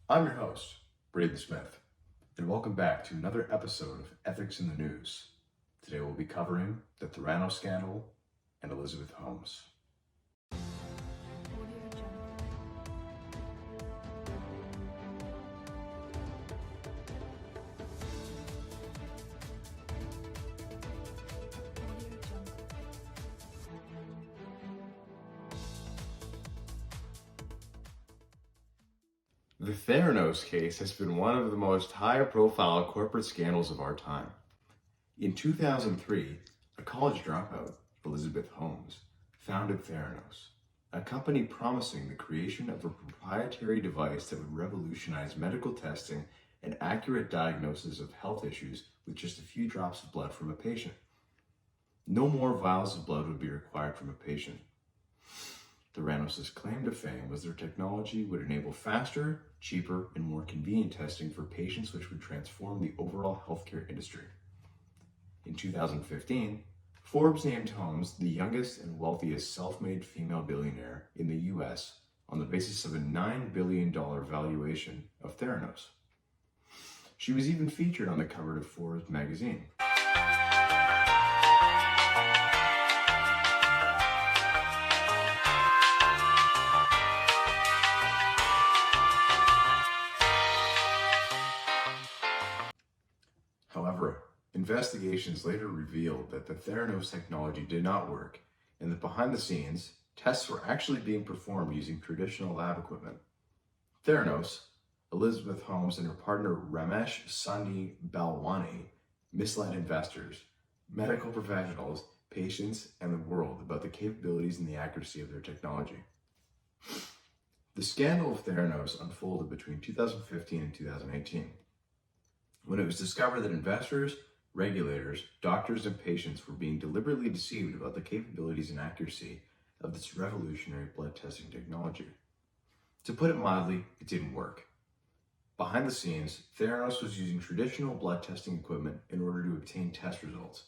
I'm your host, Braden Smith, and welcome back to another episode of Ethics in the News. Today we'll be covering the Theranos scandal and Elizabeth Holmes. The Theranos case has been one of the most high-profile corporate scandals of our time. In 2003, a college dropout, Elizabeth Holmes, founded Theranos, a company promising the creation of a proprietary device that would revolutionize medical testing and accurate diagnosis of health issues with just a few drops of blood from a patient. No more vials of blood would be required from a patient. Theranos' claim to fame was their technology would enable faster, cheaper, and more convenient testing for patients, which would transform the overall healthcare industry. In 2015, Forbes named Holmes the youngest and wealthiest self-made female billionaire in the US on the basis of a $9 billion valuation of Theranos. She was even featured on the cover of Forbes magazine. However, investigations later revealed that the Theranos technology did not work, and that behind the scenes, tests were actually being performed using traditional lab equipment. Theranos, Elizabeth Holmes and her partner Ramesh Sandhi Balwani misled investors, medical professionals, patients, and the world about the capabilities and the accuracy of their technology. The scandal of Theranos unfolded between 2015 and 2018. When it was discovered that investors, regulators, doctors, and patients were being deliberately deceived about the capabilities and accuracy of this revolutionary blood testing technology. To put it mildly, it didn't work. Behind the scenes, Theranos was using traditional blood testing equipment in order to obtain test results.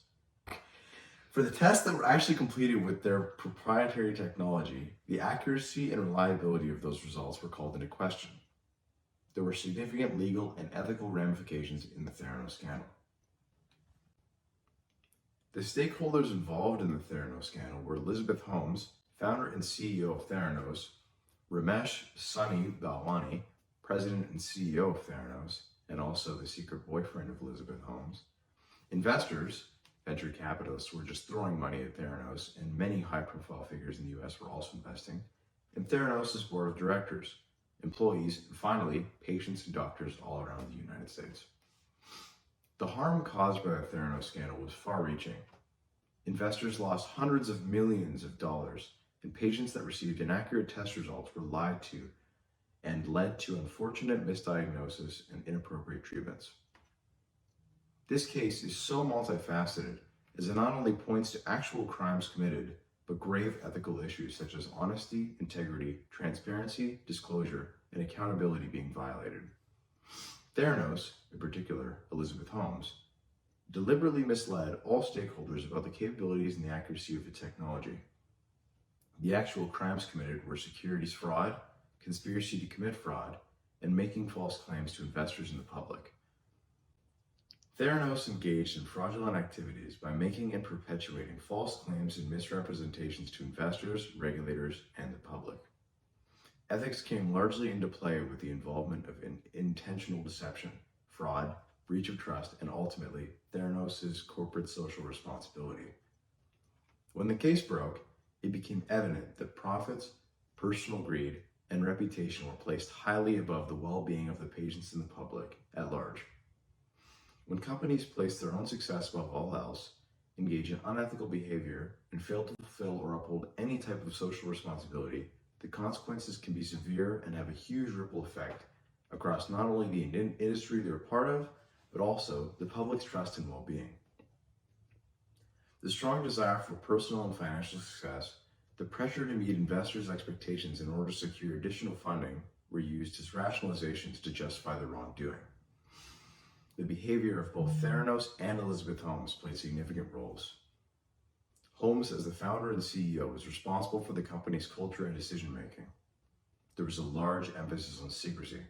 For the tests that were actually completed with their proprietary technology, the accuracy and reliability of those results were called into question. There were significant legal and ethical ramifications in the Theranos scandal. The stakeholders involved in the Theranos scandal were Elizabeth Holmes, founder and CEO of Theranos, Ramesh Sandhi Balwani, president and CEO of Theranos, and also the secret boyfriend of Elizabeth Holmes, investors, venture capitalists who were just throwing money at Theranos, and many high-profile figures in the US were also investing, and Theranos' board of directors, employees, and finally, patients and doctors all around the United States. The harm caused by the Theranos scandal was far-reaching. Investors lost hundreds of millions of dollars, and patients that received inaccurate test results were lied to and led to unfortunate misdiagnosis and inappropriate treatments. This case is so multifaceted as it not only points to actual crimes committed, but grave ethical issues such as honesty, integrity, transparency, disclosure, and accountability being violated. Theranos, in particular Elizabeth Holmes, deliberately misled all stakeholders about the capabilities and the accuracy of the technology. The actual crimes committed were securities fraud, conspiracy to commit fraud, and making false claims to investors and the public. Theranos engaged in fraudulent activities by making and perpetuating false claims and misrepresentations to investors, regulators, and the public. Ethics came largely into play with the involvement of intentional deception, fraud, breach of trust, and ultimately, Theranos' corporate social responsibility. When the case broke, it became evident that profits, personal greed, and reputation were placed highly above the well-being of the patients and the public at large. When companies place their own success above all else, engage in unethical behavior, and fail to fulfill or uphold any type of social responsibility, the consequences can be severe and have a huge ripple effect across not only the industry they're part of, but also the public's trust and well-being. The strong desire for personal and financial success, the pressure to meet investors' expectations in order to secure additional funding were used as rationalizations to justify the wrongdoing. The behavior of both Theranos and Elizabeth Holmes played significant roles. Holmes, as the founder and CEO, was responsible for the company's culture and decision-making. There was a large emphasis on secrecy.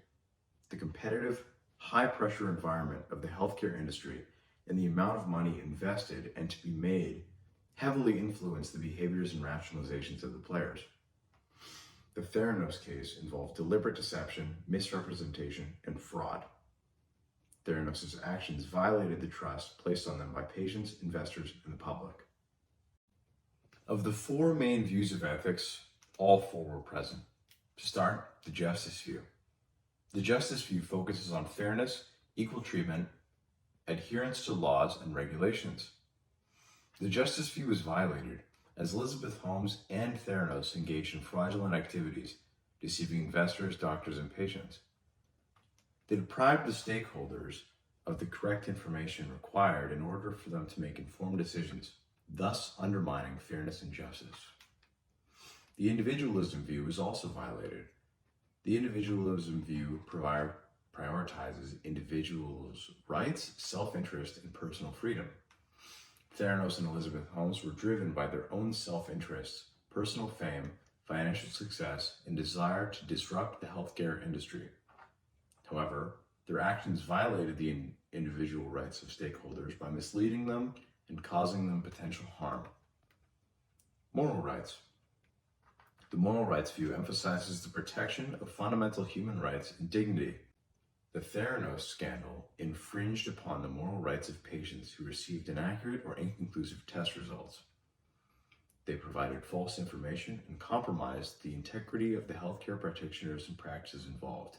The competitive, high-pressure environment of the healthcare industry and the amount of money invested and to be made heavily influence the behaviors and rationalizations of the players. The Theranos case involved deliberate deception, misrepresentation, and fraud. Theranos' actions violated the trust placed on them by patients, investors, and the public. Of the four main views of ethics, all four were present. To start, the justice view. The justice view focuses on fairness, equal treatment, adherence to laws and regulations. The justice view was violated as Elizabeth Holmes and Theranos engaged in fraudulent activities, deceiving investors, doctors, and patients. They deprived the stakeholders of the correct information required in order for them to make informed decisions, thus undermining fairness and justice. The individualism view is also violated. The individualism view prioritizes individuals' rights, self-interest, and personal freedom. Theranos and Elizabeth Holmes were driven by their own self-interests, personal fame, financial success, and desire to disrupt the healthcare industry. However, their actions violated the individual rights of stakeholders by misleading them and causing them potential harm. Moral rights. The moral rights view emphasizes the protection of fundamental human rights and dignity. The Theranos scandal infringed upon the moral rights of patients who received inaccurate or inconclusive test results. They provided false information and compromised the integrity of the healthcare practitioners and practices involved.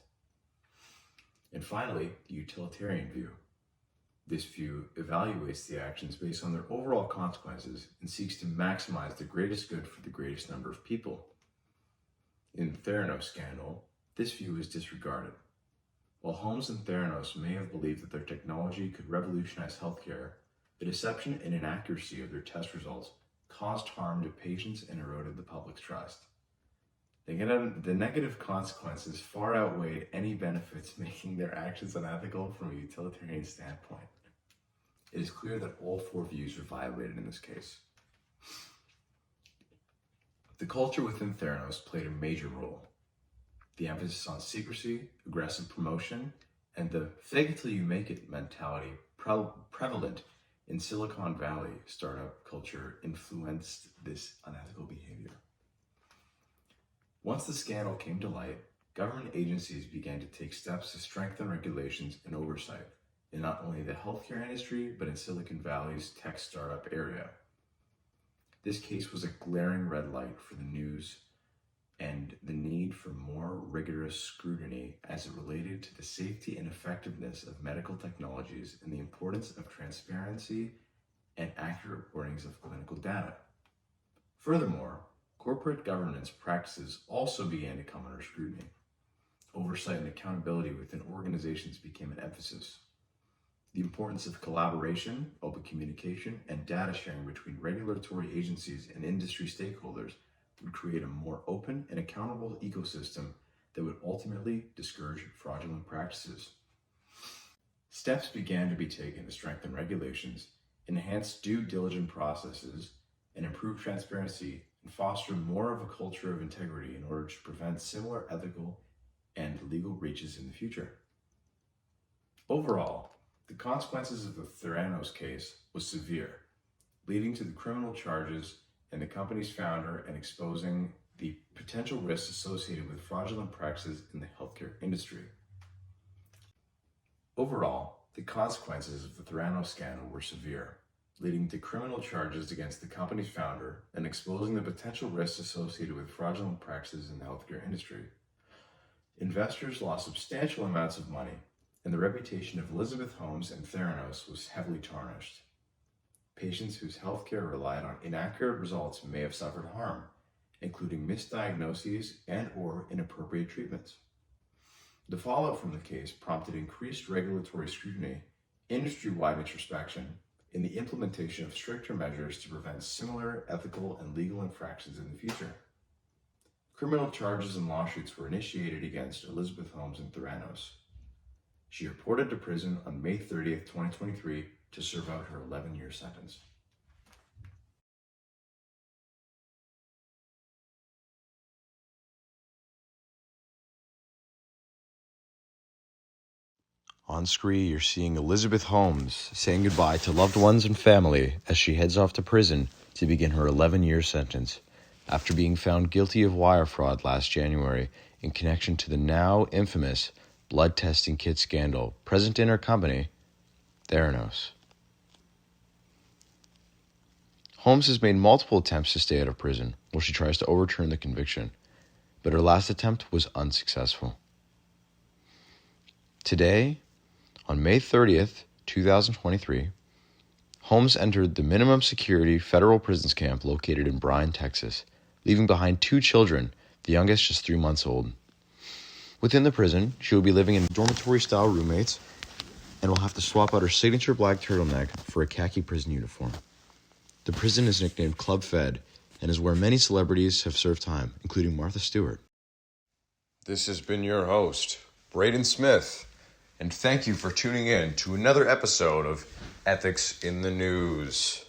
And finally, the utilitarian view. This view evaluates the actions based on their overall consequences and seeks to maximize the greatest good for the greatest number of people. In the Theranos scandal, this view is disregarded. While Holmes and Theranos may have believed that their technology could revolutionize healthcare, the deception and inaccuracy of their test results caused harm to patients and eroded the public's trust. The negative consequences far outweighed any benefits, making their actions unethical from a utilitarian standpoint. It is clear that all four views were violated in this case. The culture within Theranos played a major role. The emphasis on secrecy, aggressive promotion, and the fake it till you make it mentality prevalent in Silicon Valley startup culture influenced this unethical behavior. Once the scandal came to light, government agencies began to take steps to strengthen regulations and oversight in not only the healthcare industry, but in Silicon Valley's tech startup area. This case was a glaring red light for the news and the need for more rigorous scrutiny as it related to the safety and effectiveness of medical technologies and the importance of transparency and accurate reportings of clinical data. Furthermore, corporate governance practices also began to come under scrutiny. Oversight and accountability within organizations became an emphasis. The importance of collaboration, open communication, and data sharing between regulatory agencies and industry stakeholders would create a more open and accountable ecosystem that would ultimately discourage fraudulent practices. Steps began to be taken to strengthen regulations, enhance due diligence processes, and improve transparency and foster more of a culture of integrity in order to prevent similar ethical and legal breaches in the future. Overall, the consequences of the Theranos case was severe, leading to the criminal charges and the company's founder and exposing the potential risks associated with fraudulent practices in the healthcare industry. Overall, the consequences of the Theranos scandal were severe, leading to criminal charges against the company's founder and exposing the potential risks associated with fraudulent practices in the healthcare industry. Investors lost substantial amounts of money, and the reputation of Elizabeth Holmes and Theranos was heavily tarnished. Patients whose healthcare relied on inaccurate results may have suffered harm, including misdiagnoses and/or inappropriate treatments. The fallout from the case prompted increased regulatory scrutiny, industry-wide introspection, and the implementation of stricter measures to prevent similar ethical and legal infractions in the future. Criminal charges and lawsuits were initiated against Elizabeth Holmes and Theranos. She reported to prison on May 30th, 2023 to serve out her 11-year sentence. On screen, you're seeing Elizabeth Holmes saying goodbye to loved ones and family as she heads off to prison to begin her 11-year sentence after being found guilty of wire fraud last January in connection to the now infamous blood testing kit scandal present in her company, Theranos. Holmes has made multiple attempts to stay out of prison while she tries to overturn the conviction, but her last attempt was unsuccessful. Today, on May 30th, 2023, Holmes entered the minimum security federal prisons camp located in Bryan, Texas, leaving behind 2 children, the youngest just 3 months old. Within the prison, she will be living in dormitory-style roommates and will have to swap out her signature black turtleneck for a khaki prison uniform. The prison is nicknamed Club Fed and is where many celebrities have served time, including Martha Stewart. This has been your host, Braden Smith, and thank you for tuning in to another episode of Ethics in the News.